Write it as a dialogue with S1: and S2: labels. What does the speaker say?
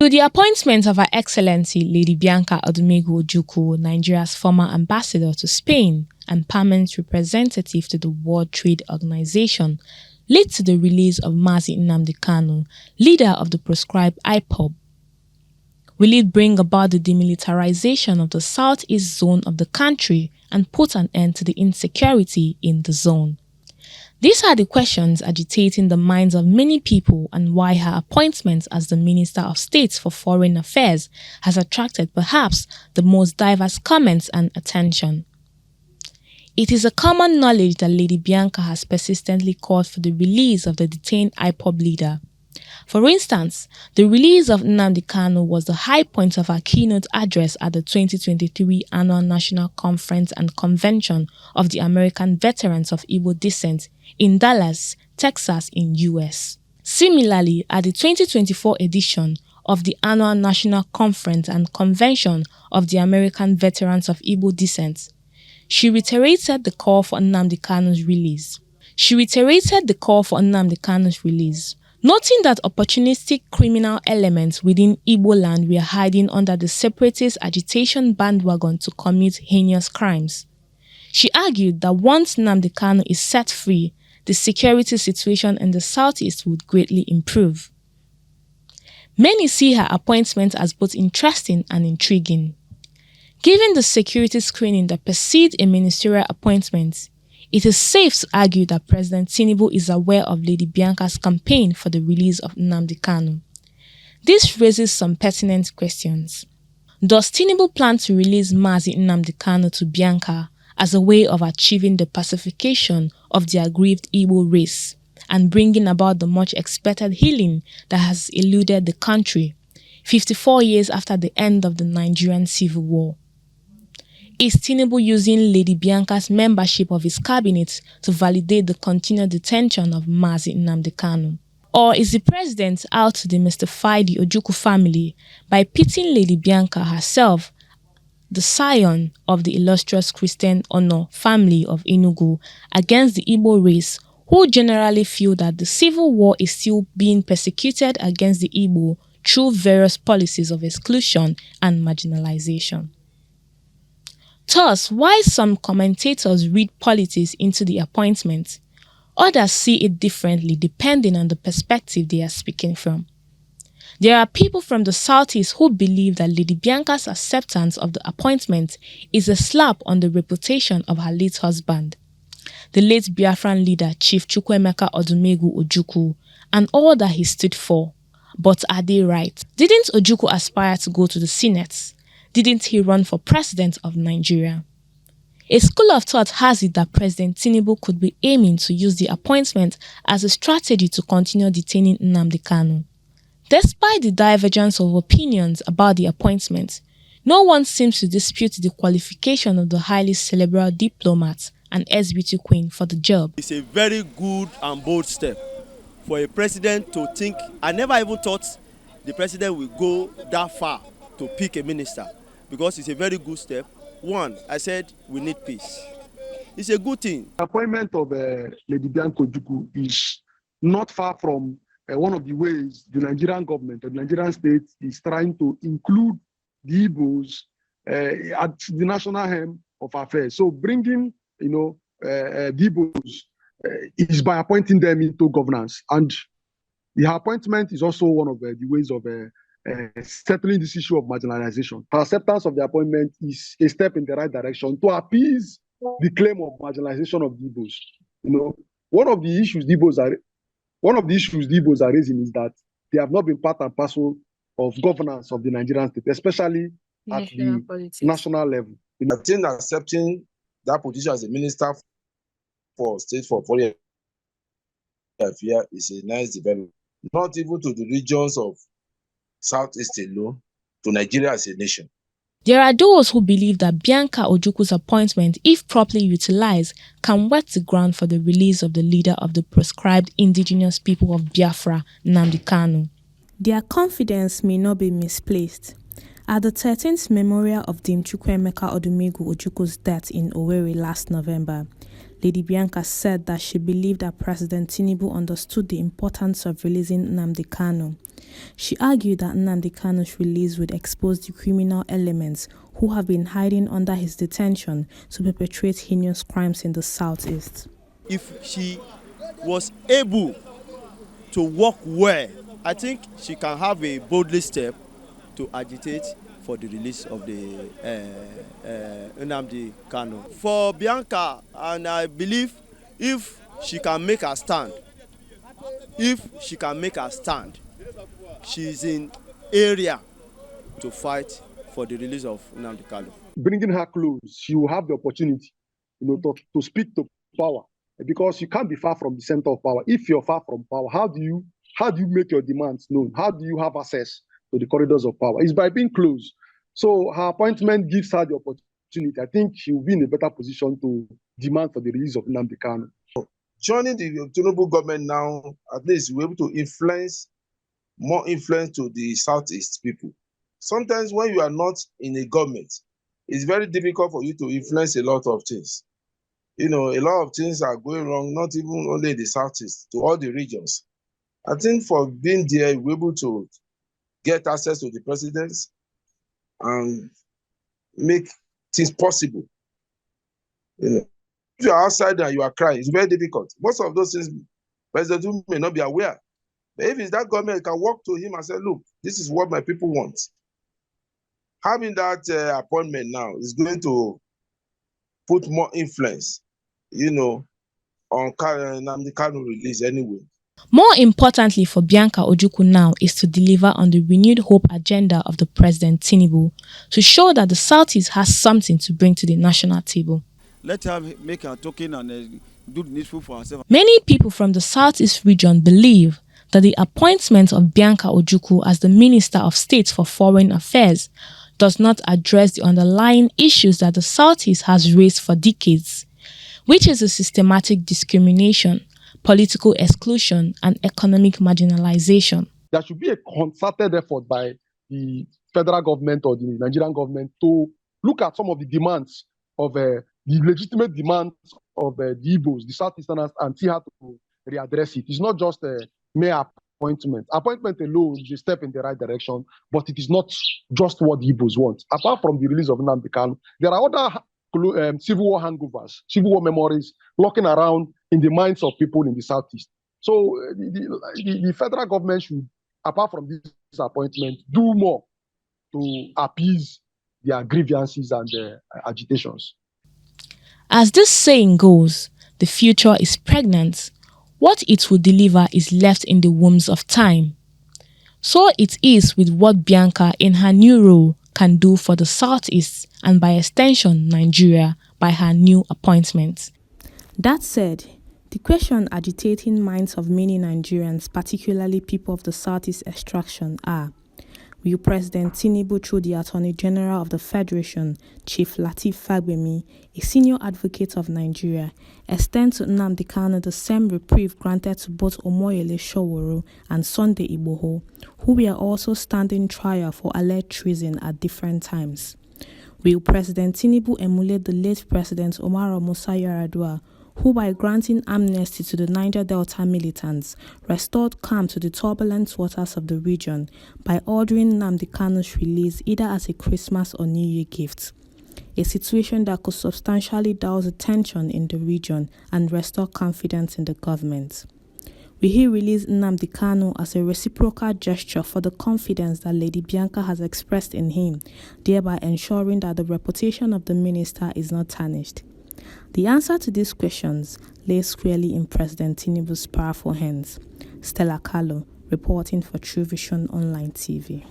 S1: To the appointment of Her Excellency Lady Bianca Ojukwu, Nigeria's former ambassador to Spain and permanent representative to the World Trade Organization, led to the release of Mazi Nnamdi Kanu, leader of the proscribed IPOB. Will it bring about the demilitarization of the southeast zone of the country and put an end to the insecurity in the zone? These are the questions agitating the minds of many people, and why her appointment as the Minister of State for Foreign Affairs has attracted perhaps the most diverse comments and attention. It is a common knowledge that Lady Bianca has persistently called for the release of the detained IPOB leader. For instance, the release of Nnamdi Kanu was the high point of her keynote address at the 2023 Annual National Conference and Convention of the American Veterans of Igbo Descent in Dallas, Texas in US. Similarly, at the 2024 edition of the Annual National Conference and Convention of the American Veterans of Igbo Descent, she reiterated the call for Nnamdi Kanu's release. Noting that opportunistic criminal elements within Igbo land were hiding under the separatist agitation bandwagon to commit heinous crimes. She argued that once Nnamdi Kanu is set free, the security situation in the southeast would greatly improve. Many see her appointment as both interesting and intriguing. Given the security screening that precedes a ministerial appointment, it is safe to argue that President Tinubu is aware of Lady Bianca's campaign for the release of Nnamdi Kanu. This raises some pertinent questions. Does Tinubu plan to release Mazi Nnamdi Kanu to Bianca as a way of achieving the pacification of the aggrieved Igbo race and bringing about the much-expected healing that has eluded the country 54 years after the end of the Nigerian Civil War? Is Tinubu using Lady Bianca's membership of his cabinet to validate the continued detention of Mazi Nnamdi Kanu? Or is the president out to demystify the Ojukwu family by pitting Lady Bianca herself, the scion of the illustrious Christian Ono family of Enugu, against the Igbo race, who generally feel that the civil war is still being persecuted against the Igbo through various policies of exclusion and marginalization? Thus, while some commentators read politics into the appointment, others see it differently depending on the perspective they are speaking from. There are people from the southeast who believe that Lady Bianca's acceptance of the appointment is a slap on the reputation of her late husband, the late Biafran leader Chief Chukwuemeka Ojukwu, and all that he stood for. But are they right? Didn't Ojukwu aspire to go to the Senate? Didn't he run for president of Nigeria? A school of thought has it that President Tinubu could be aiming to use the appointment as a strategy to continue detaining Nnamdi Kanu. Despite the divergence of opinions about the appointment, no one seems to dispute the qualification of the highly cerebral diplomat and ex-beauty queen for the job.
S2: It's a very good and bold step for a president to think. I never even thought the president will go that far to pick a minister, because it's a very good step. One, I said we need peace. It's a good thing.
S3: The appointment of Lady Bianca Ojukwu is not far from one of the ways the Nigerian government, the Nigerian state, is trying to include the Igbos at the national hem of affairs. So bringing, the Igbos is by appointing them into governance, and the appointment is also one of the ways of settling this issue of marginalization. Her acceptance of the appointment is a step in the right direction to appease the claim of marginalization of the Igbos. One of the issues the Igbos are raising is that they have not been part and parcel of governance of the Nigerian state, especially at the national level.
S4: I think accepting that position as a minister for state for foreign affairs is a nice development. Not even to the regions of Southeast alone, to Nigeria as a nation.
S1: There are those who believe that Bianca Ojukwu's appointment, if properly utilized, can whet the ground for the release of the leader of the proscribed indigenous people of Biafra, Nnamdi Kanu. Their confidence may not be misplaced. At the 13th memorial of Dame Chukwuemeka Odumegu's death in Owerri last November, Lady Bianca said that she believed that President Tinubu understood the importance of releasing Nnamdi Kanu. She argued that Nnamdi Kanu's release would expose the criminal elements who have been hiding under his detention to perpetrate heinous crimes in the southeast.
S2: If she was able to work well, I think she can have a boldly step to agitate for the release of the Nnamdi Kanu. For Bianca, and I believe if she can make a stand, she's in area to fight for the release of Nnamdi Kanu.
S3: Bringing her close, she will have the opportunity, to speak to power, because you can't be far from the center of power. If you're far from power, how do you make your demands known? How do you have access to the corridors of power? It's by being close. So her appointment gives her the opportunity. I think she will be in a better position to demand for the release of Nnamdi Kanu.
S4: Joining the Tinubu government now, at least we're able to more influence to the Southeast people. Sometimes when you are not in a government, it's very difficult for you to influence a lot of things. A lot of things are going wrong, not even only in the Southeast, to all the regions. I think for being there, we're able to get access to the presidents and make things possible. If you are outside and you are crying, it's very difficult. Most of those things, President may not be aware. But if it's that government, you can walk to him and say, look, this is what my people want. Having that appointment now is going to put more influence, on Nnamdi Kanu release anyway.
S1: More importantly for Bianca Ojukwu now is to deliver on the renewed hope agenda of the President Tinubu to show that the Southeast has something to bring to the national table.
S5: Let her make her token and do the needful for herself.
S1: Many people from the Southeast region believe that the appointment of Bianca Ojukwu as the Minister of State for Foreign Affairs does not address the underlying issues that the Southeast has raised for decades, which is the systematic discrimination, political exclusion, and economic marginalization.
S3: There should be a concerted effort by the federal government or the Nigerian government to look at some of the demands of the legitimate demands of the Igbos, the Southeasterners, and see how to readdress it. It's not just a mere appointment. Appointment alone is a step in the right direction, but it is not just what the Igbos want. Apart from the release of Nnamdi Kanu, there are other civil war hangovers, civil war memories lurking around in the minds of people in the Southeast. So the federal government should, apart from this appointment, do more to appease their grievances and their agitations.
S1: As this saying goes, the future is pregnant. What it will deliver is left in the wombs of time. So it is with what Bianca in her new role can do for the Southeast and by extension Nigeria by her new appointment. That said, the question agitating minds of many Nigerians, particularly people of the Southeast extraction, are: will President Tinubu, through the Attorney General of the Federation, Chief Lateef Fagbemi, a senior advocate of Nigeria, extend to Nnamdi Kanu the same reprieve granted to both Omoyele Sowore and Sunday Igboho, who were also standing trial for alleged treason at different times? Will President Tinubu emulate the late President Omar Musa Yar'Adua, who by granting amnesty to the Niger Delta militants, restored calm to the turbulent waters of the region by ordering Nnamdi Kanu's release either as a Christmas or New Year gift, a situation that could substantially douse the tension in the region and restore confidence in the government? Will he release Nnamdi Kanu as a reciprocal gesture for the confidence that Lady Bianca has expressed in him, thereby ensuring that the reputation of the minister is not tarnished? The answer to these questions lay squarely in President Tinubu's powerful hands. Stella Carlo, reporting for True Vision Online TV.